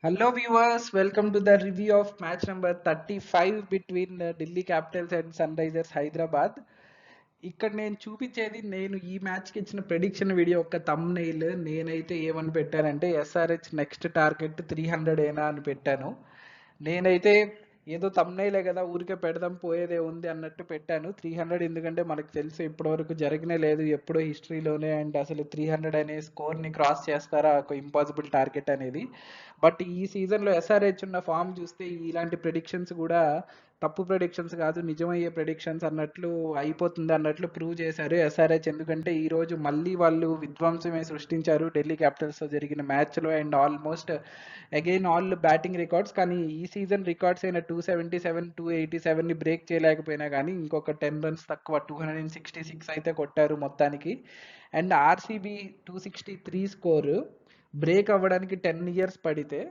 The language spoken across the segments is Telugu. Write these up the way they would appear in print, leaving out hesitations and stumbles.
Hello viewers, welcome to the review of match number 35 between Delhi Capitals and Sunrisers Hyderabad. ఇక్కడ నేను చూపించేది నేను ఈ మ్యాచ్కి ఇచ్చిన ప్రెడిక్షన్ వీడియో ఒక థంబ్నెయిల్. నేనైతే ఏమని పెట్టానంటే ఎస్ఆర్హెచ్ నెక్స్ట్ టార్గెట్ 300 ఏనా అని పెట్టాను. నేనైతే ఏదో థంబ్నెయిలే కదా ఊరికే పెడదాం పోయేదే ఉంది అన్నట్టు పెట్టాను 300. ఎందుకంటే మనకు తెలుసు ఇప్పటివరకు జరగనే లేదు ఎప్పుడో హిస్టరీలోనే. అండ్ అసలు 300 అనే స్కోర్ని క్రాస్ చేస్తారా, ఒక ఇంపాసిబుల్ టార్గెట్ అనేది. బట్ ఈ సీజన్లో ఎస్ఆర్హెచ్ ఉన్న ఫామ్ చూస్తే ఇలాంటి ప్రెడిక్షన్స్ కూడా తప్పు ప్రెడిక్షన్స్ కాదు, నిజమయ్యే ప్రెడిక్షన్స్ అన్నట్లు అయిపోతుంది అన్నట్లు ప్రూవ్ చేశారు ఎస్ఆర్హెచ్. ఎందుకంటే ఈరోజు మళ్ళీ వాళ్ళు విధ్వంసమే సృష్టించారు ఢిల్లీ క్యాపిటల్స్తో జరిగిన మ్యాచ్లో. And almost again all batting records, కానీ ఈ సీజన్ రికార్డ్స్ అయిన 277 287ని బ్రేక్ చేయలేకపోయినా కానీ ఇంకొక 10 రన్స్ తక్కువ 266 అయితే కొట్టారు మొత్తానికి. అండ్ ఆర్సీబీ 263 స్కోరు బ్రేక్ అవ్వడానికి 10 ఇయర్స్ పడితే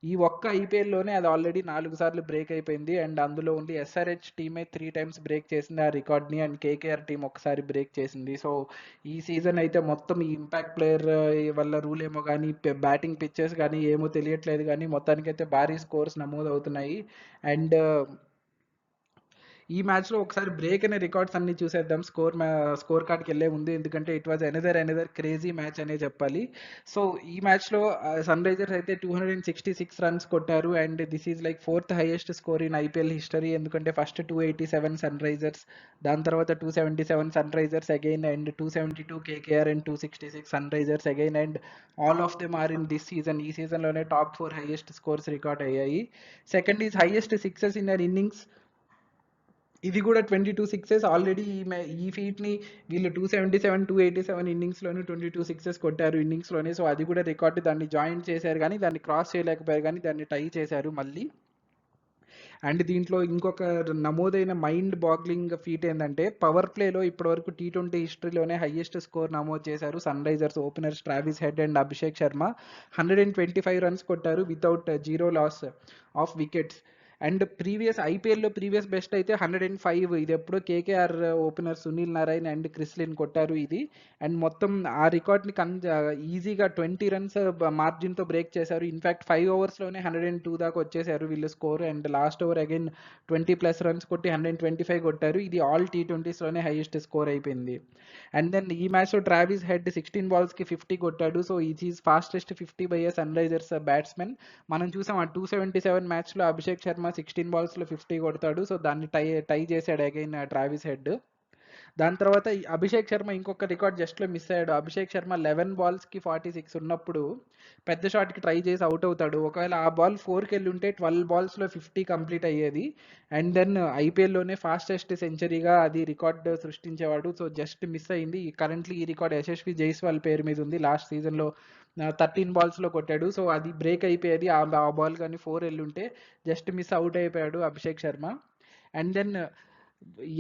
ఈ ఒక్క ఐపీఎల్లోనే అది ఆల్రెడీ 4 సార్లు బ్రేక్ అయిపోయింది. అండ్ అందులో ఓన్లీ ఎస్ఆర్హెచ్ టీమే 3 టైమ్స్ బ్రేక్ చేసింది ఆ రికార్డ్ని, అండ్ కేకేఆర్ టీం ఒకసారి బ్రేక్ చేసింది. సో ఈ సీజన్ అయితే మొత్తం ఈ ఇంపాక్ట్ ప్లేయర్ వల్ల రూల్ ఏమో కానీ బ్యాటింగ్ పిచ్చెస్ కానీ ఏమో తెలియట్లేదు, కానీ మొత్తానికైతే భారీ స్కోర్స్ నమోదు అవుతున్నాయి. అండ్ ఈ మ్యాచ్లో ఒకసారి బ్రేక్ అనే రికార్డ్స్ అన్ని చూసేద్దాం స్కోర్ కార్డ్కి వెళ్ళే ముందు, ఎందుకంటే it was another crazy match అనే చెప్పాలి. సో ఈ మ్యాచ్లో సన్ రైజర్స్ అయితే 266 రన్స్ కొట్టారు. And this is like 4th highest score in IPL history. ఎందుకంటే ఫస్ట్ 287 సన్ రైజర్స్, దాని తర్వాత 277 Sunrisers again, and 272 KKR and 266 Sunrisers again. And all of them are in this season. ఈ సీజన్లోనే టాప్ 4 హైయెస్ట్ స్కోర్స్ రికార్డ్ అయ్యాయి. Second is highest sixes in an innings, ఇది కూడా 22 సిక్సెస్ ఆల్రెడీ. ఈ ఫీట్ని వీళ్ళు 277 287 ఇన్నింగ్స్లోనే 22 సిక్సెస్ కొట్టారు ఇన్నింగ్స్లోనే. సో అది కూడా రికార్డు, దాన్ని జాయిన్ చేశారు కానీ దాన్ని క్రాస్ చేయలేకపోయారు, కానీ దాన్ని టై చేశారు మళ్ళీ. అండ్ దీంట్లో ఇంకొక నమోదైన మైండ్ బాగ్లింగ్ ఫీట్ ఏంటంటే పవర్ ప్లేలో ఇప్పటివరకు T20 హిస్టరీలోనే హైయెస్ట్ స్కోర్ నమోదు చేశారు Sunrisers openers Travis Head and Abhishek Sharma. 125 runs కొట్టారు without zero loss of wickets. And ఐపీఎల్లో ప్రీవియస్ బెస్ట్ అయితే 105, ఇది ఎప్పుడో KKR opener Sunil Narayan and Chris Lynn కొట్టారు ఇది. అండ్ మొత్తం ఆ రికార్డ్ని ఈజీగా 20 రన్స్ మార్జిన్తో బ్రేక్ చేశారు. ఇన్ఫ్యాక్ట్ 5 ఓవర్స్లోనే 102 దాకా వచ్చేసారు వీళ్ళు score. And last over again 20+ runs కొట్టి 125 కొట్టారు. ఇది ఆల్ T20స్లోనే హైయెస్ట్ స్కోర్ అయిపోయింది. అండ్ దెన్ ఈ మ్యాచ్లో ట్రావిస్ హెడ్ 16 బాల్స్కి 50 కొట్టాడు. So is is fastest 50 by Sunrisers batsmen. మనం చూసాం ఆ 277 మ్యాచ్లో అభిషేక్ శర్మ 16 బాల్స్లో 50 కొడతాడు. సో దాన్ని టై చేశాడు అగైన్ ట్రావిస్ హెడ్. దాని తర్వాత అభిషేక్ శర్మ ఇంకొక రికార్డ్ జస్ట్లో మిస్ అయ్యాడు. అభిషేక్ శర్మ 11 బాల్స్కి 46 ఉన్నప్పుడు పెద్ద షాట్కి ట్రై చేసి అవుట్ అవుతాడు. ఒకవేళ ఆ బాల్ 4కి వెళ్ళి ఉంటే 12 బాల్స్లో 50 కంప్లీట్ అయ్యేది. అండ్ దెన్ ఐపీఎల్లోనే ఫాస్టెస్ట్ సెంచరీగా అది రికార్డ్ సృష్టించేవాడు. సో జస్ట్ మిస్ అయింది. కరెంట్లీ ఈ రికార్డ్ యశస్వి జైస్వాల్ పేరు మీద ఉంది. లాస్ట్ సీజన్లో 13 బాల్స్లో కొట్టాడు. సో అది బ్రేక్ అయిపోయేది ఆ బాల్ కానీ 4 వెళ్ళి ఉంటే. జస్ట్ మిస్ అవుట్ అయిపోయాడు Abhishek Sharma. And then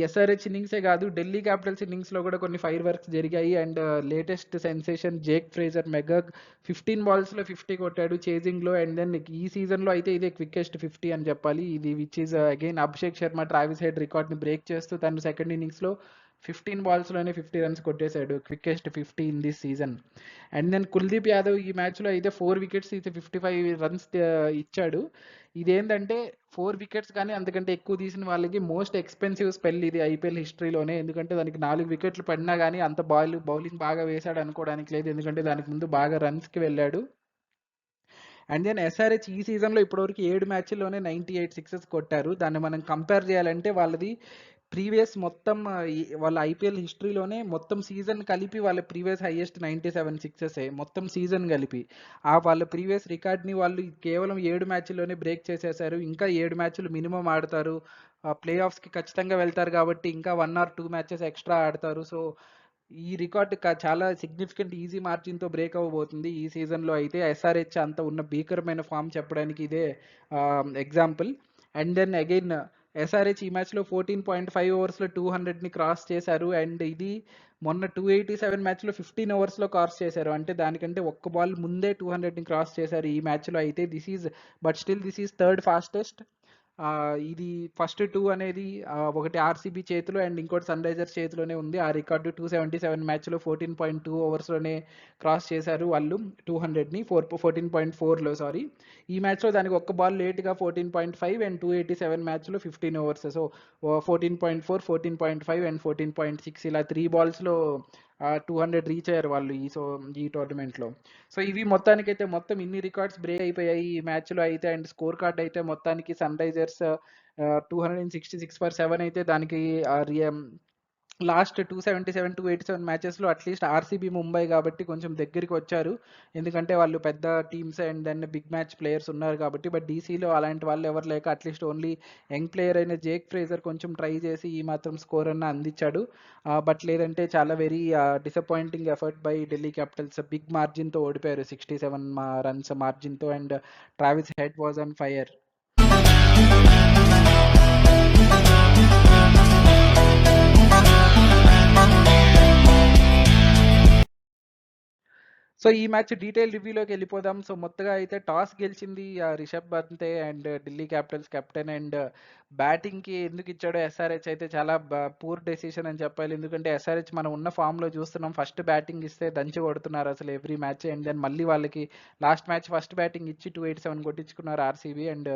SRH ఇన్నింగ్సే కాదు, ఢిల్లీ క్యాపిటల్స్ ఇన్నింగ్స్లో కూడా కొన్ని ఫైర్ వర్క్స్ జరిగాయి. And latest sensation Jake Fraser McGurk 15 బాల్స్లో 50 కొట్టాడు చేజింగ్లో. అండ్ దెన్ ఈ సీజన్లో అయితే ఇదే క్విక్కెస్ట్ 50 అని చెప్పాలి ఇది, which is again Abhishek Sharma Travis Head రికార్డ్ని బ్రేక్ చేస్తూ తను సెకండ్ ఇన్నింగ్స్లో 15 బాల్స్లోనే 50 రన్స్ కొట్టేశాడు, quickest 50 in this season. And then Kuldeep Yadav ఈ మ్యాచ్లో అయితే 4 వికెట్స్ అయితే 55 రన్స్ ఇచ్చాడు. ఇదేంటంటే 4 వికెట్స్ కానీ అంతకంటే ఎక్కువ తీసిన వాళ్ళకి మోస్ట్ ఎక్స్పెన్సివ్ స్పెల్ ఇది ఐపీఎల్ హిస్టరీలోనే. ఎందుకంటే దానికి 4 వికెట్లు పడినా కానీ అంత బౌలింగ్ బాగా వేశాడు అనుకోవడానికి లేదు, ఎందుకంటే దానికి ముందు బాగా రన్స్కి వెళ్ళాడు. అండ్ దెన్ ఎస్ఆర్హెచ్ ఈ సీజన్లో ఇప్పటివరకు 7 మ్యాచ్ల్లోనే 98 సిక్సెస్ కొట్టారు. దాన్ని మనం కంపేర్ చేయాలంటే వాళ్ళది ప్రీవియస్ మొత్తం వాళ్ళ ఐపీఎల్ హిస్టరీలోనే మొత్తం సీజన్ కలిపి వాళ్ళ ప్రీవియస్ హైయెస్ట్ 97 సిక్సెసే మొత్తం సీజన్ కలిపి. వాళ్ళ ప్రీవియస్ రికార్డ్ని వాళ్ళు కేవలం 7 మ్యాచ్ల్లోనే బ్రేక్ చేసేసారు. ఇంకా 7 మ్యాచ్లు మినిమం ఆడతారు, ప్లే ఆఫ్స్కి ఖచ్చితంగా వెళ్తారు కాబట్టి ఇంకా 1 or 2 మ్యాచెస్ ఎక్స్ట్రా ఆడతారు. సో ఈ రికార్డ్ చాలా సిగ్నిఫికెంట్ ఈజీ మార్జిన్తో బ్రేక్ అవ్వబోతుంది ఈ సీజన్లో అయితే. ఎస్ఆర్హెచ్ అంత ఉన్న భీకరమైన ఫామ్ చెప్పడానికి ఇదే example. And then again SRH ఈ మ్యాచ్లో 14.5 ఓవర్స్లో 200ని క్రాస్ చేశారు. అండ్ ఇది మొన్న 287 మ్యాచ్లో 15 ఓవర్స్లో క్రాస్ చేశారు. అంటే దానికంటే ఒక్క బాల్ ముందే 200ని క్రాస్ చేశారు ఈ మ్యాచ్లో అయితే. దిస్ ఈజ్ థర్డ్ ఫాస్టెస్ట్ ఇది ఫస్ట్ 2 అనేది ఒకటి ఆర్సీబీ చేతిలో అండ్ ఇంకోటి సన్ రైజర్స్ చేతిలోనే ఉంది. ఆ రికార్డు 277 మ్యాచ్లో 14.2 ఓవర్స్లోనే క్రాస్ చేశారు వాళ్ళు 200ని 14.4లో సారీ. ఈ మ్యాచ్లో దానికి ఒక్క బాల్ లేట్గా 14.5 అండ్ 287 మ్యాచ్లో 15 ఓవర్స్. సో 14.4, 14.5 అండ్ 14.6 ఇలా 3 బాల్స్లో 200 రీచ్ అయ్యారు వాళ్ళు ఈ టోర్నమెంట్లో. సో ఇవి మొత్తానికైతే మొత్తం ఇన్ని రికార్డ్స్ బ్రేక్ అయిపోయాయి ఈ మ్యాచ్లో అయితే. అండ్ స్కోర్ కార్డ్ అయితే మొత్తానికి సన్ రైజర్స్ 266 for 7 అయితే దానికి లాస్ట్ 277, 287 మ్యాచెస్లో అట్లీస్ట్ ఆర్సీబీ ముంబై కాబట్టి కొంచెం దగ్గరికి వచ్చారు. ఎందుకంటే వాళ్ళు పెద్ద teams and then big match players ఉన్నారు కాబట్టి. బట్ డీసీలో అలాంటి వాళ్ళు ఎవరు లేక అట్లీస్ట్ ఓన్లీ యంగ్ ప్లేయర్ అయిన జేక్ ఫ్రేజర్ కొంచెం ట్రై చేసి ఈ మాత్రం స్కోర్ అన్న అందించాడు. బట్ లేదంటే చాలా very disappointing effort by Delhi Capitals. Big మార్జిన్తో ఓడిపోయారు 67 రన్స్ మార్జిన్తో. And Travis Head was on fire. So ఈ మ్యాచ్ డీటెయిల్ రివ్యూలోకి వెళ్ళిపోదాం. సో మొత్తగా అయితే టాస్ గెలిచింది రిషబ్ పంతే and Delhi Capitals captain. And బ్యాటింగ్కి ఎందుకు ఇచ్చాడో ఎస్ఆర్హెచ్ అయితే చాలా పూర్ డెసిషన్ అని చెప్పాలి. ఎందుకంటే ఎస్ఆర్హెచ్ మనం ఉన్న ఫామ్లో చూస్తున్నాం, ఫస్ట్ బ్యాటింగ్ ఇస్తే దంచి కొడుతున్నారు అసలు ఎవ్రీ మ్యాచ్. అండ్ దెన్ మళ్ళీ వాళ్ళకి లాస్ట్ మ్యాచ్ ఫస్ట్ బ్యాటింగ్ ఇచ్చి 287 కొట్టించుకున్నారు ఆర్సీబీ. అండ్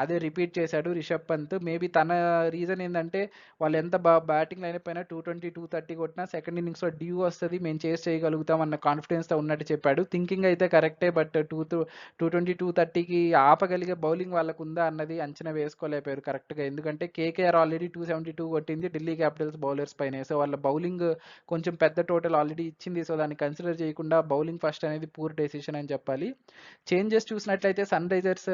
అదే రిపీట్ చేశాడు రిషబ్ పంత్. మేబీ తన రీజన్ ఏంటంటే వాళ్ళు ఎంత బ్యాటింగ్ అయిపోయినా 220, 230 కొట్టినా సెకండ్ ఇన్నింగ్స్లో డ్యూ వస్తుంది, మేము చేయగలుగుతాం అన్న కాన్ఫిడెన్స్తో ఉన్నట్టు చెప్పాడు. థింకింగ్ అయితే కరెక్టే, బట్ 220, 230కి ఆపగలిగే బౌలింగ్ వాళ్ళకు ఉందా అన్నది అంచనా వేసుకోలేకపోయారు కరెక్ట్గా. ఎందుకంటే కేకేఆర్ ఆల్రెడీ 272 కొట్టింది ఢిల్లీ క్యాపిటల్స్ బౌలర్స్ పైనే. సో వాళ్ళ బౌలింగ్ కొంచెం పెద్ద టోటల్ ఆల్రెడీ ఇచ్చింది. సో దాన్ని కన్సిడర్ చేయకుండా బౌలింగ్ ఫస్ట్ అనేది పూర్ డెసిషన్ అని చెప్పాలి. చేంజెస్ చూసినట్లయితే సన్ రైజర్స్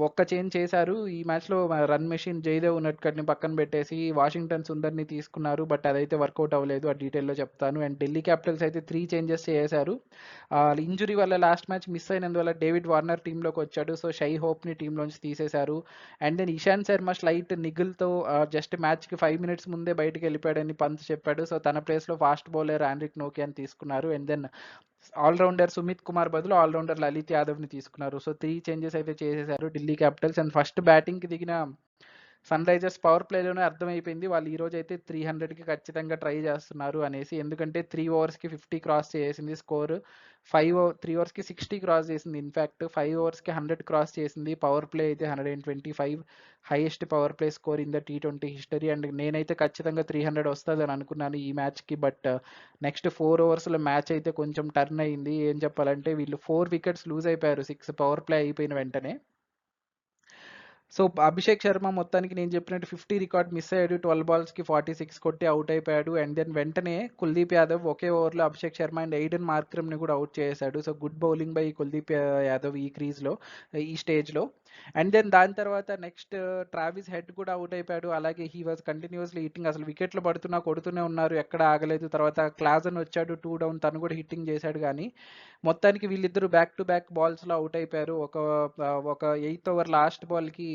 ఒక్క చేంజ్ చేశారు ఈ మ్యాచ్లో. రన్ మెషిన్ జయదేవ్ ఉన్నట్కట్ని పక్కన పెట్టేసి వాషింగ్టన్ సుందర్ని తీసుకున్నారు. బట్ అదైతే వర్కౌట్ అవ్వలేదు, ఆ డీటెయిల్లో చెప్తాను. అండ్ ఢిల్లీ క్యాపిటల్స్ అయితే 3 చేంజెస్ చేశారు. ఇంజురీ వల్ల లాస్ట్ మ్యాచ్ మిస్ అయినందువల్ల డేవిడ్ వార్నర్ టీంలోకి వచ్చాడు. సో షై హోప్ని టీంలోంచి తీసేశారు. And then Ishant Sharma slight నిగుల్తో జస్ట్ మ్యాచ్కి 5 minutes ముందే బయటకు వెళ్ళిపోయాడని పంత్ చెప్పాడు. సో తన ప్లేస్లో ఫాస్ట్ బౌలర్ ఆండ్రిక్ నోకియాని తీసుకున్నారు. And then all rounder Sumit Kumar బదులు ఆల్రౌండర్ లలిత్ యాదవ్ని తీసుకున్నారు. సో 3 చేంజెస్ అయితే చేసేశారు ఢిల్లీ క్యాపిటల్స్. అండ్ ఫస్ట్ బ్యాటింగ్కి దిగిన సన్ రైజర్స్ పవర్ ప్లేలోనే అర్థమైపోయింది వాళ్ళు ఈ రోజు అయితే 300కి ఖచ్చితంగా ట్రై చేస్తున్నారు అనేసి. ఎందుకంటే 3 ఓవర్స్కి 50 క్రాస్ చేసింది స్కోర్. 3 ఓవర్స్కి 60 క్రాస్ చేసింది. ఇన్ఫ్యాక్ట్ 5 ఓవర్స్కి 100 క్రాస్ చేసింది. పవర్ ప్లే అయితే 125, highest power play score in the T20 history. And నేనైతే ఖచ్చితంగా 300 వస్తుంది అని అనుకున్నాను ఈ మ్యాచ్కి. బట్ నెక్స్ట్ 4 ఓవర్స్లో మ్యాచ్ అయితే కొంచెం టర్న్ అయింది. ఏం చెప్పాలంటే వీళ్ళు 4 వికెట్స్ లూజ్ అయిపోయారు 6 పవర్ ప్లే అయిపోయిన వెంటనే. సో అభిషేక్ శర్మ మొత్తానికి నేను చెప్పినట్టు 50 రికార్డ్ మిస్ అయ్యాడు. 12 బాల్స్కి 46 కొట్టి అవుట్ అయిపోయాడు. అండ్ దెన్ వెంటనే కుల్దీప్ యాదవ్ ఒకే ఓవర్లో అభిషేక్ శర్మ అండ్ ఎయిడెన్ మార్క్రమ్ని కూడా అవుట్ చేశాడు. So good bowling by Kuldeep Yadav ఈ క్రీజ్లో ఈ స్టేజ్లో. అండ్ దెన్ దాని తర్వాత నెక్స్ట్ ట్రావిస్ హెడ్ కూడా అవుట్ అయిపోయాడు. అలాగే హీ వాజ్ కంటిన్యూస్లీ హిట్టింగ్, అసలు వికెట్లు పడుతున్నా కొడుతూనే ఉన్నారు, ఎక్కడ ఆగలేదు. తర్వాత క్లాజన్ వచ్చాడు 2 down, తను కూడా హిట్టింగ్ చేశాడు. కానీ మొత్తానికి వీళ్ళిద్దరూ బ్యాక్ టు బ్యాక్ బాల్స్లో అవుట్ అయిపోయారు. ఒక 8th ఓవర్ లాస్ట్ బాల్కి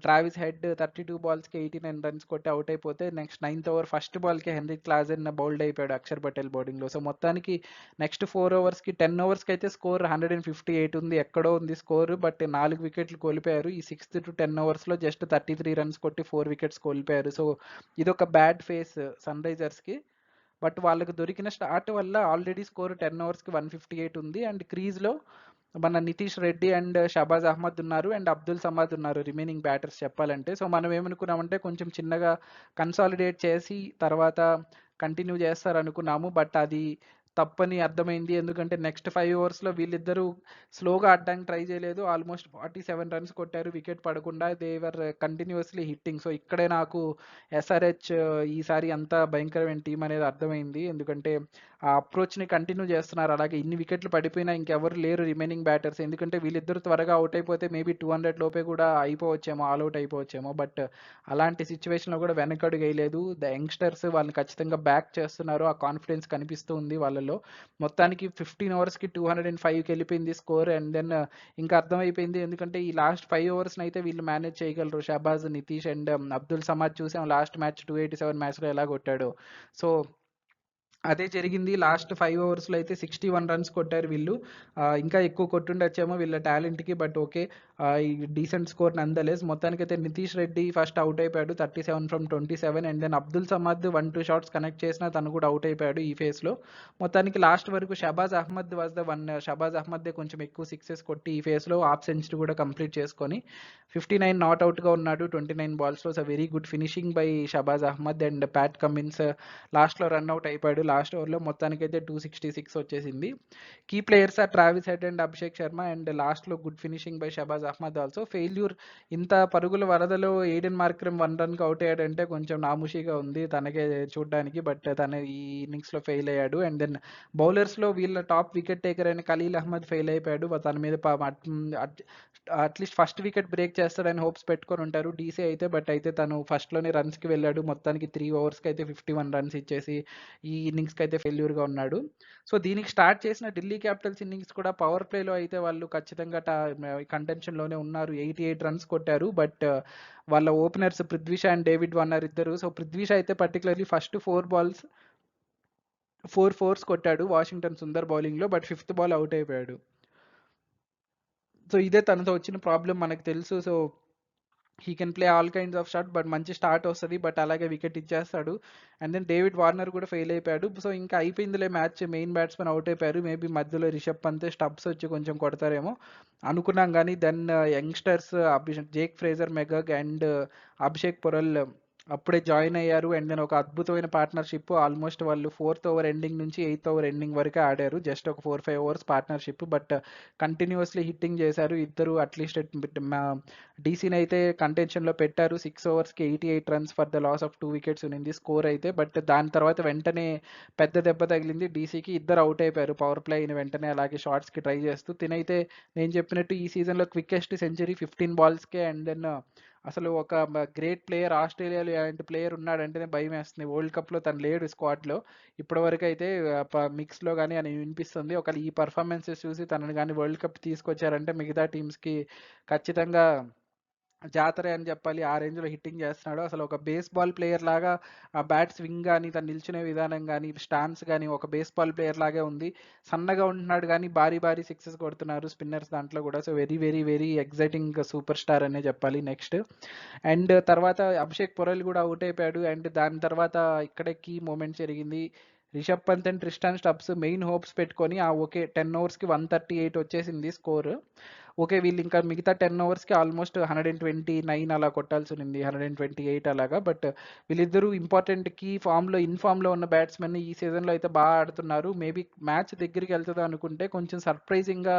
ట్రావిస్ హెడ్ 32 బాల్స్కి 89 రన్స్ కొట్టి అవుట్ అయిపోతే నెక్స్ట్ 9th ఓవర్ ఫస్ట్ బాల్కి హెన్రిక్ క్లాజన్ బౌల్డ్ అయిపోయాడు అక్షర్ పటేల్ బౌలింగ్లో. సో మొత్తానికి నెక్స్ట్ 4 ఓవర్స్కి 10 ఓవర్స్కి అయితే స్కోర్ 158 ఉంది, ఎక్కడో ఉంది స్కోర్. బట్ 4 వికెట్లు కోల్పోయారు. ఈ 6th to 10 ఓవర్స్లో జస్ట్ 33 రన్స్ కొట్టి 4 వికెట్స్ కోల్పోయారు. సో ఇదొక బ్యాడ్ ఫేస్ సన్ రైజర్స్కి. బట్ వాళ్ళకి దొరికిన స్టార్ట్ వల్ల ఆల్రెడీ స్కోర్ 10 ఓవర్స్కి 158 ఉంది. అండ్ క్రీజ్లో మన నితీష్ రెడ్డి అండ్ షబాజ్ అహ్మద్ ఉన్నారు అండ్ అబ్దుల్ సమాద్ ఉన్నారు రిమైనింగ్ బ్యాటర్స్ చెప్పాలంటే. సో మనం ఏమనుకున్నామంటే కొంచెం చిన్నగా కన్సాలిడేట్ చేసి తర్వాత కంటిన్యూ చేస్తారు అనుకున్నాము. బట్ అది తప్పని అర్థమైంది. ఎందుకంటే నెక్స్ట్ 5 ఓవర్స్లో వీళ్ళిద్దరూ స్లోగా ఆడడానికి ట్రై చేయలేదు. ఆల్మోస్ట్ 47 రన్స్ కొట్టారు వికెట్ పడకుండా. దేవర్ కంటిన్యూస్లీ హిట్టింగ్. సో ఇక్కడే నాకు ఎస్ఆర్హెచ్ ఈసారి అంత భయంకరమైన టీం అనేది అర్థమైంది. ఎందుకంటే ఆ అప్రోచ్ని కంటిన్యూ చేస్తున్నారు. అలాగే ఇన్ని వికెట్లు పడిపోయినా ఇంకెవరు లేరు రిమైనింగ్ బ్యాటర్స్. ఎందుకంటే వీళ్ళిద్దరు త్వరగా అవుట్ అయిపోతే మేబీ 200 లోపే కూడా అయిపోవచ్చేమో, ఆల్అౌట్ అయిపోవచ్చేమో. బట్ అలాంటి సిచ్యువేషన్లో కూడా వెనకడుగు వేయలేదు. ద యంగ్స్టర్స్ వాళ్ళని ఖచ్చితంగా బ్యాక్ చేస్తున్నారు. ఆ కాన్ఫిడెన్స్ కనిపిస్తూ ఉంది వాళ్ళలో. మొత్తానికి 15 ఓవర్స్కి 205కి వెళ్ళిపోయింది స్కోర్. అండ్ దెన్ ఇంకా అర్థమైపోయింది, ఎందుకంటే ఈ లాస్ట్ 5 ఓవర్స్ని అయితే వీళ్ళు మేనేజ్ చేయగలరు. షహబాజ్, నితీష్ అండ్ అబ్దుల్ సమాద్ చూసాం లాస్ట్ మ్యాచ్ 287 మ్యాచ్లో ఎలా కొట్టాడో. సో అదే జరిగింది. లాస్ట్ 5 ఓవర్స్‌లో అయితే 61 రన్స్ కొట్టారు వీళ్ళు. ఇంకా ఎక్కువ కొట్టుండొచ్చేమో వీళ్ళ టాలెంట్‌కి. But okay. ఈ డీసెంట్ స్కోర్ నందలెస్. మొత్తానికైతే నితీష్ రెడ్డి ఫస్ట్ ఔట్ అయిపోయాడు 37 from 27. And then Abdul Samad 1-2 shots connect చేసినా తను కూడా ఔట్ అయిపోయాడు ఈ ఫేస్‌లో. మొత్తానికి లాస్ట్ వరకు Shahbaz Ahmed was the one. Shahbaz అహ్మదే కొంచెం ఎక్కువ సిక్సెస్ కొట్టి ఈ ఫేస్‌లో హాఫ్ సెంచరీ కూడా కంప్లీట్ చేసుకొని 59 నాట్ అవుట్‌గా ఉన్నాడు 29 బాల్స్‌లో. So very good finishing by Shahbaz Ahmed. And Pat Cummins లాస్ట్‌లో రన్‌ఔట్ అయిపోయాడు. లాస్ట్ ఓవర్‌లో మొత్తానికైతే 266 వచ్చేసింది. Key players are Travis Head and Abhishek Sharma. And లాస్ట్‌లో good finishing by Shahbaz Ahmed also. Failure ఇంత పరుగుల వరదలో ఎయిడెన్ మార్క్రమ్ 1 రన్‌కి ఔట్ అయ్యాడంటే కొంచెం నామూషీగా ఉంది తనకే చూడ్డానికి. బట్ తను ఈ ఇన్నింగ్స్‌లో ఫెయిల్ అయ్యాడు. అండ్ దెన్ బౌలర్స్‌లో వీళ్ళ టాప్ వికెట్ టేకర్ అయిన ఖలీల్ అహ్మద్ ఫెయిల్ అయిపోయాడు. తన మీద అట్లీస్ట్ ఫస్ట్ వికెట్ బ్రేక్ చేస్తాడని హోప్స్ పెట్టుకొని ఉంటారు డీసీ అయితే. బట్ అయితే తను ఫస్ట్‌లోనే రన్స్‌కి వెళ్ళాడు. మొత్తానికి 3 ఓవర్స్‌కి అయితే 51 రన్స్ ఇచ్చేసి ఈ ఇన్నింగ్స్‌కి అయితే ఫెయిల్యూర్‌గా ఉన్నాడు. సో దీనికి స్టార్ట్ చేసిన ఢిల్లీ క్యాపిటల్స్ ఇన్నింగ్స్ కూడా పవర్ ప్లేలో అయితే వాళ్ళు ఖచ్చితంగా కంటెన్షన్‌లోనే ఉన్నారు. 88 రన్స్ కొట్టారు. బట్ వాళ్ళ openers Prithvi Shah and David Warner ఇద్దరు. సో పృథ్వీ షా అయితే పర్టికులర్లీ ఫస్ట్ 4 బాల్స్ 4 ఫోర్స్ కొట్టాడు వాషింగ్టన్ సుందర్ బౌలింగ్‌లో. బట్ ఫిఫ్త్ బాల్ ఔట్ అయిపోయాడు. సో ఇదే తనతో వచ్చిన ప్రాబ్లమ్ మనకు తెలుసు. So he can play all kinds of shot. But మంచి స్టార్ట్ వస్తది. బట్ అలాగే వికెట్ ఇచ్చేస్తాడు. అండ్ దెన్ డేవిడ్ వార్నర్ కూడా ఫెయిల్ అయిపోయాడు. సో ఇంకా అయిపోయిందిలే మ్యాచ్. మెయిన్ బ్యాట్స్‌మెన్ ఔట్ అయిపోయారు. మేబీ మధ్యలో రిషబ్ పంత్ స్టబ్స్ వచ్చి కొంచెం కొడతారేమో అనుకున్నాం గానీ then youngsters Jake Fraser McGurk and Abhishek Porel అప్పుడే జాయిన్ అయ్యారు. అండ్ దెన్ ఒక అద్భుతమైన పార్ట్నర్‌షిప్. ఆల్మోస్ట్ వాళ్ళు 4th ఓవర్ ఎండింగ్ నుంచి 8th ఓవర్ ఎండింగ్ వరకే ఆడారు. జస్ట్ ఒక 4, 5 ఓవర్స్ పార్ట్నర్‌షిప్. బట్ కంటిన్యూయస్‌లీ హిట్టింగ్ చేశారు ఇద్దరు. అట్లీస్ట్ డీసీని అయితే కంటెన్షన్‌లో పెట్టారు. 6 ఓవర్స్‌కి 88 runs for the loss of 2 wickets ఉన్నింది స్కోర్ అయితే. బట్ దాని తర్వాత వెంటనే పెద్ద దెబ్బ తగిలింది డీసీకి. ఇద్దరు ఔట్ అయిపోయారు పవర్ ప్లే అయిన వెంటనే. అలాగే షాట్స్‌కి ట్రై చేస్తూ. తినైతే నేను చెప్పినట్టు ఈ సీజన్‌లో క్వికెస్ట్ సెంచరీ 15 బాల్స్‌కే. అండ్ దెన్ అసలు ఒక గ్రేట్ ప్లేయర్ ఆస్ట్రేలియాలో ఇలాంటి ప్లేయర్ ఉన్నాడంటేనే భయమేస్తుంది. వరల్డ్ కప్‌లో తను లేడు స్క్వాడ్‌లో. ఇప్పటివరకు అయితే మిక్స్‌లో గానీ అని వినిపిస్తుంది. ఒకవేళ ఈ పెర్ఫార్మెన్సెస్ చూసి తనని గానీ వరల్డ్ కప్ తీసుకొచ్చారంటే మిగతా టీమ్స్‌కి ఖచ్చితంగా జాతరే అని చెప్పాలి. ఆ రేంజ్‌లో హిట్టింగ్ చేస్తున్నాడు. అసలు ఒక బేస్‌బాల్ ప్లేయర్ లాగా ఆ బ్యాట్ స్వింగ్ గాని, తను నిల్చునే విధానం గాని, స్టాన్స్ గాని ఒక బేస్‌బాల్ ప్లేయర్ లాగే ఉంది. సన్నగా ఉంటున్నాడు గానీ భారీ భారీ సిక్సెస్ కొడుతున్నారు స్పిన్నర్స్ దాంట్లో కూడా. So very very very exciting super star అనే చెప్పాలి నెక్స్ట్. అండ్ తర్వాత అభిషేక్ పొరల్ కూడా ఔట్ అయిపోయాడు. అండ్ దాని తర్వాత ఇక్కడే కీ మూమెంట్ జరిగింది. Rishabh Pant and Tristan Stubbs main hopes పెట్టుకొని ఓకే 10 ఓవర్స్‌కి 138 వచ్చేసింది స్కోర్. ఓకే వీళ్ళు ఇంకా మిగతా 10 ఓవర్స్‌కి ఆల్మోస్ట్ 129 అలా కొట్టాల్సి ఉన్నింది. 128 అలాగా. బట్ వీళ్ళిద్దరూ ఇంపార్టెంట్ కీ ఫామ్‌లో ఇన్ ఫామ్‌లో ఉన్న బ్యాట్స్‌మెన్ ఈ సీజన్‌లో అయితే బాగా ఆడుతున్నారు. మేబీ మ్యాచ్ దగ్గరికి వెళ్తది అనుకుంటే కొంచెం సర్ప్రైజింగ్‌గా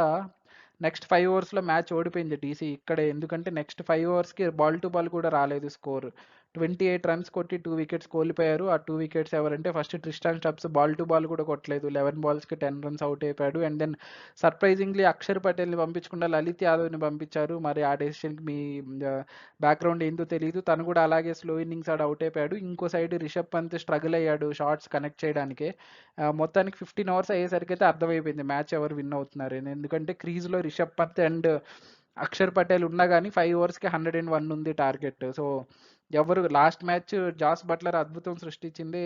నెక్స్ట్ 5 ఓవర్స్‌లో మ్యాచ్ ఓడిపోయింది డీసీ ఇక్కడే. ఎందుకంటే నెక్స్ట్ 5 ఓవర్స్‌కి బాల్ టు బాల్ కూడా రాలేదు స్కోర్. 28 రన్స్ కొట్టి 2 వికెట్స్ కోల్పోయారు. ఆ 2 వికెట్స్ ఎవరంటే first Tristan Stubbs ball to ball కూడా కొట్టలేదు. 11 బాల్స్‌కి 10 రన్స్ ఔట్ అయిపోయాడు. అండ్ దెన్ సర్ప్రైజింగ్లీ అక్షర్ పటేల్‌ని పంపించకుండా లలిత్ యాదవ్‌ని పంపించారు. మరి ఆ డెసిషన్‌కి మీ బ్యాక్‌గ్రౌండ్ ఏందో తెలీదు. తను కూడా అలాగే స్లో ఇన్నింగ్స్ ఆడి ఔట్ అయిపోయాడు. ఇంకో సైడ్ రిషబ్ పంత్ స్ట్రగుల్ అయ్యాడు షాట్స్ కనెక్ట్ చేయడానికే. మొత్తానికి 15 అవర్స్ అయ్యేసరికైతే అర్థమైపోయింది మ్యాచ్ ఎవరు విన్ అవుతున్నారని. ఎందుకంటే క్రీజ్‌లో రిషబ్ పంత్ అండ్ అక్షర్ పటేల్ ఉన్నా గానీ 5 ఓవర్స్‌కి 101 ఉంది టార్గెట్. సో ఎవరు లాస్ట్ మ్యాచ్ జాస్ బట్లర్ అద్భుతం సృష్టించింది.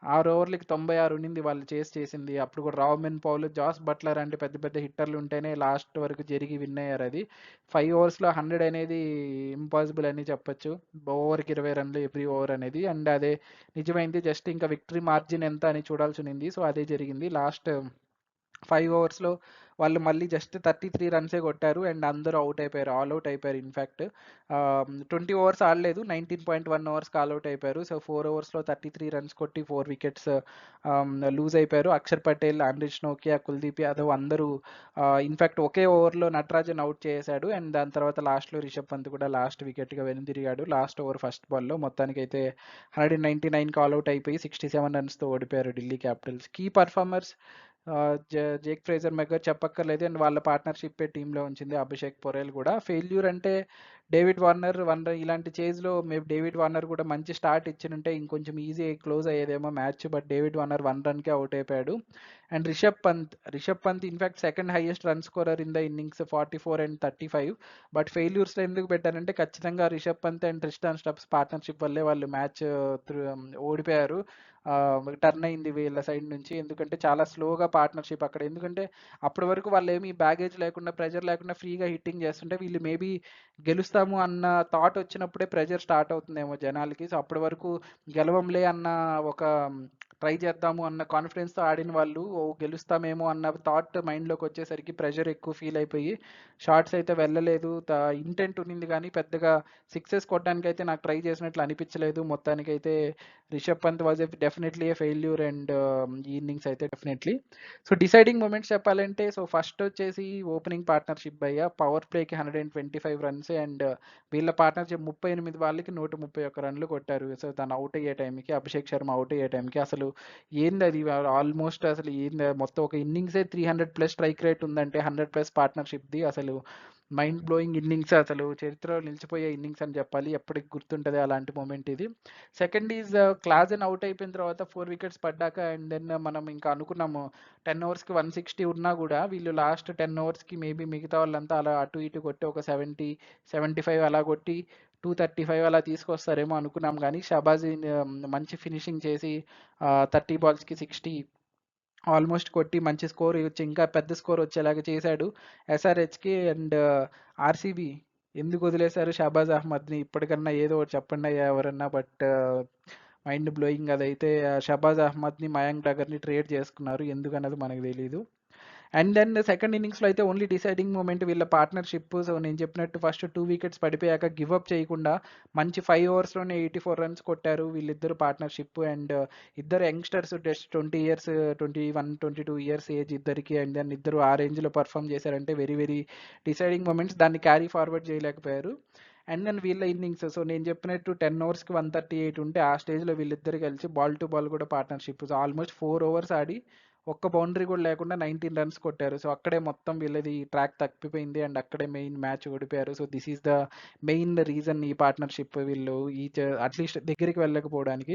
6 ఓవర్లకి 96 ఉన్నింది వాళ్ళు చేసింది. అప్పుడు కూడా రావ్‌మెన్ పౌల్, జాస్ బట్లర్ అంటే పెద్ద పెద్ద హిట్టర్లు ఉంటేనే లాస్ట్ వరకు జరిగి విన్ అయ్యారు అది. 5 ఓవర్స్‌లో 100 అనేది ఇంపాసిబుల్ అని చెప్పొచ్చు. ఓవర్‌కి 20 రన్లు ఎవ్రీ ఓవర్ అనేది. అండ్ అదే నిజమైంది. జస్ట్ ఇంకా విక్టరీ మార్జిన్ ఎంత అని చూడాల్సి ఉన్నింది. సో అదే జరిగింది. లాస్ట్ 5 ఓవర్స్‌లో వాళ్ళు మళ్ళీ జస్ట్ 33 రన్సే కొట్టారు. అండ్ అందరూ ఔట్ అయిపోయారు. ఆల్ ఔట్ అయిపోయారు ఇన్‌ఫాక్ట్. 20 ఓవర్స్ ఆడలేదు. 19.1 ఓవర్స్‌కి ఆల్ ఔట్ అయిపోయారు. సో 4 ఓవర్స్‌లో 33 రన్స్ కొట్టి 4 వికెట్స్ లూజ్ అయిపోయారు. అక్షర్ పటేల్, ఆండ్రిచ్ నోకియా, కుల్దీప్ యాదవ్ అందరూ ఇన్‌ఫాక్ట్ ఒకే ఓవర్‌లో నటరాజన్ ఔట్ చేశాడు. అండ్ దాని తర్వాత లాస్ట్‌లో రిషబ్ పంత్ కూడా లాస్ట్ వికెట్‌గా వెనుదిరిగాడు. లాస్ట్ ఓవర్ ఫస్ట్ బాల్‌లో మొత్తానికైతే 199కి ఆల్ ఔట్ అయిపోయి 67 రన్స్‌తో ఓడిపోయారు Delhi Capitals. Key performers Jake Fraser McGurk చెప్పక్కర్లేదు. అండ్ వాళ్ళ పార్ట్నర్‌షిప్పే టీమ్‌లో ఉంచింది అభిషేక్ పొరేల్ కూడా. ఫెయిల్యూర్ అంటే డేవిడ్ వార్నర్ ఇలాంటి చేజ్‌లో మేబీ డేవిడ్ వార్నర్ కూడా మంచి స్టార్ట్ ఇచ్చినుంటే ఇంకొంచెం ఈజీ క్లోజ్ అయ్యేదేమో మ్యాచ్. బట్ డేవిడ్ వార్నర్ 1 రన్‌కే ఔట్ అయిపోయాడు. And Rishabh Pant in fact second highest run scorer in the innings 44 and 35. But ఫెయిల్యూర్స్‌లో ఎందుకు పెట్టానంటే ఖచ్చితంగా Rishabh Pant and Tristan Stubbs partnership వల్లే వాళ్ళు మ్యాచ్ ఓడిపోయారు. టర్న్ అయింది వీళ్ళ సైడ్ నుంచి. ఎందుకంటే చాలా స్లోగా పార్ట్నర్షిప్ అక్కడ. ఎందుకంటే అప్పటి వరకు వాళ్ళు ఏమి బ్యాగేజ్ లేకుండా ప్రెజర్ లేకుండా ఫ్రీగా హిట్టింగ్ చేస్తుంటే వీళ్ళు మేబీ గెలుస్తాము అన్న థాట్ వచ్చినప్పుడే ప్రెజర్ స్టార్ట్ అవుతుందేమో జనాలకి. సో అప్పటి వరకు గెలవంలే అన్న ఒక ట్రై చేద్దాము అన్న కాన్ఫిడెన్స్తో ఆడిన వాళ్ళు గెలుస్తామేమో అన్న థాట్ మైండ్లోకి వచ్చేసరికి ప్రెషర్ ఎక్కువ ఫీల్ అయిపోయి షార్ట్స్ అయితే వెళ్ళలేదు. ఇంటెంట్ ఉన్నింది కానీ పెద్దగా సిక్సెస్ కొట్టడానికి అయితే నాకు ట్రై చేసినట్లు అనిపించలేదు. మొత్తానికైతే Rishabh Pant was definitely a failure and ఈ ఇన్నింగ్స్ అయితే డెఫినెట్లీ. సో డిసైడింగ్ మూమెంట్స్ చెప్పాలంటే సో ఫస్ట్ వచ్చేసి ఓపెనింగ్ పార్ట్నర్షిప్ అయ్యా పవర్ ప్లేకి 125 రన్స్ అండ్ వీళ్ళ పార్ట్నర్షిప్ 38 వాళ్ళకి 131 రన్లు కొట్టారు. సో తను అవుట్ అయ్యే టైంకి అభిషేక్ శర్మ అవుట్ అయ్యే టైంకి అసలు ఏంది అది ఆల్మోస్ట్ అసలు ఏంది మొత్తం ఒక ఇన్నింగ్సే 300+ స్ట్రైక్ రేట్ ఉందంటే 100+ పార్ట్నర్షిప్ది అసలు మైండ్ బ్లోయింగ్ ఇన్నింగ్స్. అసలు చరిత్రలో నిలిచిపోయే ఇన్నింగ్స్ అని చెప్పాలి. ఎప్పటికి గుర్తుంటుంది అలాంటి మూమెంట్ ఇది. సెకండ్ ఈజ్ క్లాజన్ అవుట్ అయిపోయిన తర్వాత 4 వికెట్స్ పడ్డాక అండ్ దెన్ మనం ఇంకా అనుకున్నాము 10 ఓవర్స్కి 160 ఉన్నా కూడా వీళ్ళు లాస్ట్ 10 ఓవర్స్కి మేబీ మిగతా వాళ్ళంతా అలా అటు ఇటు కొట్టి ఒక 70-75 అలా కొట్టి 235 అలా తీసుకొస్తారేమో అనుకున్నాం. కానీ షబాజ్ మంచి ఫినిషింగ్ చేసి 30 బాల్స్కి 60 ఆల్మోస్ట్ కొట్టి మంచి స్కోర్ వచ్చి ఇంకా పెద్ద స్కోర్ వచ్చేలాగా చేశాడు ఎస్ఆర్హెచ్కి. అండ్ ఆర్సీబీ ఎందుకు వదిలేశారు షహబాజ్ అహ్మద్ని? ఇప్పటికన్నా ఏదో ఒకటి చెప్పండి అయ్యా ఎవరన్నా. బట్ మైండ్ బ్లోయింగ్ అదైతే. షహబాజ్ అహ్మద్ని మయాంక్ డగర్ని ట్రేడ్ చేసుకున్నారు, ఎందుకన్నది మనకు తెలీదు. అండ్ దెన్ సెకండ్ ఇన్నింగ్స్లో అయితే ఓన్లీ డిసైడింగ్ మూమెంట్ వీళ్ళ పార్ట్నర్షిప్. సో నేను చెప్పినట్టు ఫస్ట్ 2 వికెట్స్ పడిపోయాక గివ్అప్ చేయకుండా మంచి 5 ఓవర్స్లోనే 84 రన్స్ కొట్టారు వీళ్ళిద్దరు పార్ట్నర్షిప్. అండ్ ఇద్దరు youngsters just 20 years 21-22 years age ఇద్దరికి. అండ్ దెన్ ఇద్దరు ఆ రేంజ్లో పర్ఫామ్ చేశారంటే వెరీ వెరీ డిసైడింగ్ మూమెంట్స్. దాన్ని క్యారీ ఫార్వర్డ్ చేయలేకపోయారు. అండ్ దెన్ వీళ్ళ ఇన్నింగ్స్ సో నేను చెప్పినట్టు 10 ఓవర్స్కి 138 ఉంటే ఆ స్టేజ్లో వీళ్ళిద్దరు కలిసి బాల్ టు బాల్ కూడా పార్ట్నర్షిప్. సో ఆల్మోస్ట్ 4 ఓవర్స్ ఆడి ఒక్క బౌండరీ కూడా లేకుండా 19 రన్స్ కొట్టారు. సో అక్కడే మొత్తం వీళ్ళది ట్రాక్ తప్పిపోయింది అండ్ అక్కడే మెయిన్ మ్యాచ్ ఓడిపోయారు. So this is the main reason ఈ పార్ట్నర్షిప్ వీళ్ళు అట్లీస్ట్ దగ్గరికి వెళ్ళకపోవడానికి.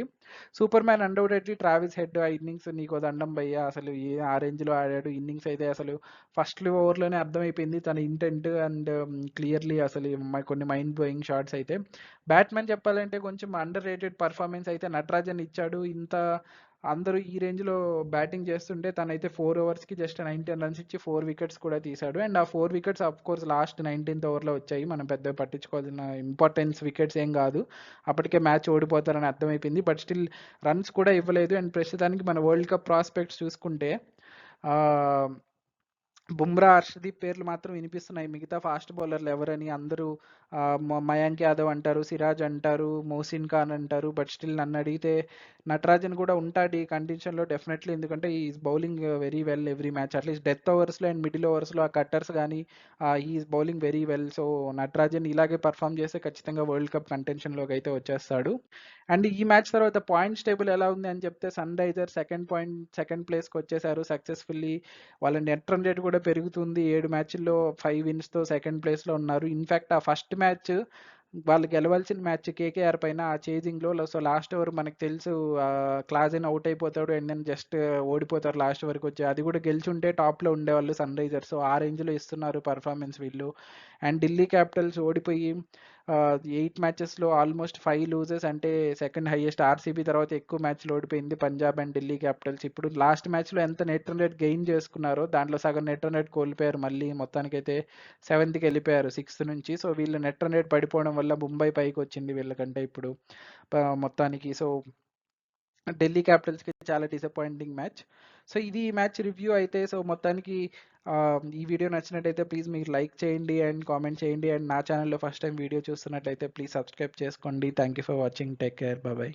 Super man undoubtedly Travis Head. ఆ ఇన్నింగ్స్ నీకు దండం భయ్యా, అసలు ఆ రేంజ్లో ఆడాడు. ఇన్నింగ్స్ అయితే అసలు ఫస్ట్ ఓవర్లోనే అర్థమైపోయింది తన ఇంటెంట్ అండ్ క్లియర్లీ అసలు కొన్ని మైండ్ బ్లోయింగ్ షాట్స్ అయితే. బ్యాట్మెన్ చెప్పాలంటే కొంచెం అండర్ రేటెడ్ పర్ఫార్మెన్స్ అయితే నటరాజన్ ఇచ్చాడు. ఇంత అందరూ ఈ రేంజ్లో బ్యాటింగ్ చేస్తుంటే తనైతే 4 ఓవర్స్కి జస్ట్ 19 రన్స్ ఇచ్చి 4 వికెట్స్ కూడా తీశాడు. అండ్ ఆ 4 wickets of course last 19th ఓవర్లో వచ్చాయి. మనం పెద్ద పట్టించుకోవాల్సిన ఇంపార్టెన్స్ వికెట్స్ ఏం కాదు, అప్పటికే మ్యాచ్ ఓడిపోతారని అర్థమైపోయింది. బట్ స్టిల్ రన్స్ కూడా ఇవ్వలేదు. అండ్ ప్రస్తుతానికి మన వరల్డ్ కప్ ప్రాస్పెక్ట్స్ చూసుకుంటే బుమ్రా, హర్షదీప్ పేర్లు మాత్రం వినిపిస్తున్నాయి. మిగతా ఫాస్ట్ బౌలర్లు ఎవరని అందరూ మయాంక్ యాదవ్ అంటారు, సిరాజ్ అంటారు, మోసిన్ ఖాన్ అంటారు. బట్ స్టిల్ నన్ను అడిగితే నటరాజన్ కూడా ఉంటాడు ఈ కండిషన్లో డెఫినెట్లీ. ఎందుకంటే is bowling very well every match. At least death ఓవర్స్లో అండ్ మిడిల్ ఓవర్స్లో ఆ కట్టర్స్ కానీ is bowling very well. So Natarajan ఇలాగే పర్ఫామ్ చేస్తే ఖచ్చితంగా వరల్డ్ కప్ కంటెన్షన్లోకి అయితే వచ్చేస్తాడు. అండ్ ఈ మ్యాచ్ తర్వాత పాయింట్స్ టేబుల్ ఎలా ఉంది అని చెప్తే సన్ రైజర్స్ సెకండ్ ప్లేస్కి వచ్చేసారు సక్సెస్ఫుల్లీ. వాళ్ళ నెట్ రన్ రేట్ కూడా పెరుగుతుంది. 7 మ్యాచ్ల్లో 5 విన్స్తో సెకండ్ ప్లేస్లో ఉన్నారు. ఇన్ఫ్యాక్ట్ ఆ ఫస్ట్ మ్యాచ్ వాళ్ళు గెలవాల్సిన మ్యాచ్ కేకేఆర్ పైన ఆ చేజింగ్లో. సో లాస్ట్ ఓవర్ మనకు తెలుసు క్లాజన్ అవుట్ అయిపోతాడు అండ్ దెన్ జస్ట్ ఓడిపోతారు లాస్ట్ వరకు వచ్చి. అది కూడా గెలిచుంటే టాప్లో ఉండేవాళ్ళు సన్ రైజర్స్. సో ఆ రేంజ్లో ఇస్తున్నారు పర్ఫార్మెన్స్ వీళ్ళు. అండ్ ఢిల్లీ క్యాపిటల్స్ ఓడిపోయి 8 మ్యాచెస్లో ఆల్మోస్ట్ 5 లూజెస్, అంటే సెకండ్ హైయెస్ట్. ఆర్సీబీ తర్వాత ఎక్కువ మ్యాచ్లు ఓడిపోయింది పంజాబ్ అండ్ ఢిల్లీ క్యాపిటల్స్. ఇప్పుడు లాస్ట్ మ్యాచ్లో ఎంత నెట్ రన్ రేట్ గెయిన్ చేసుకున్నారో దాంట్లో సగం నెట్ రన్ రేట్ కోల్పోయారు. మళ్ళీ మొత్తానికైతే 7th వెళ్ళిపోయారు 6th నుంచి. సో వీళ్ళు నెట్ రన్ రేట్ పడిపోవడం వల్ల ముంబై పైకి వచ్చింది వీళ్ళకంటే ఇప్పుడు మొత్తానికి. సో ఢిల్లీ క్యాపిటల్స్కి చాలా డిసప్పాయింటింగ్ మ్యాచ్. సో ఇది ఈ మ్యాచ్ రివ్యూ అయితే. సో మొత్తానికి ఈ వీడియో నచ్చినట్టయితే ప్లీజ్ మీరు లైక్ చేయండి అండ్ కామెంట్ చేయండి. అండ్ నా ఛానల్లో ఫస్ట్ టైం వీడియో చూస్తున్నట్లయితే ప్లీజ్ సబ్స్క్రైబ్ చేసుకోండి. Thank you for watching. Take care. Bye.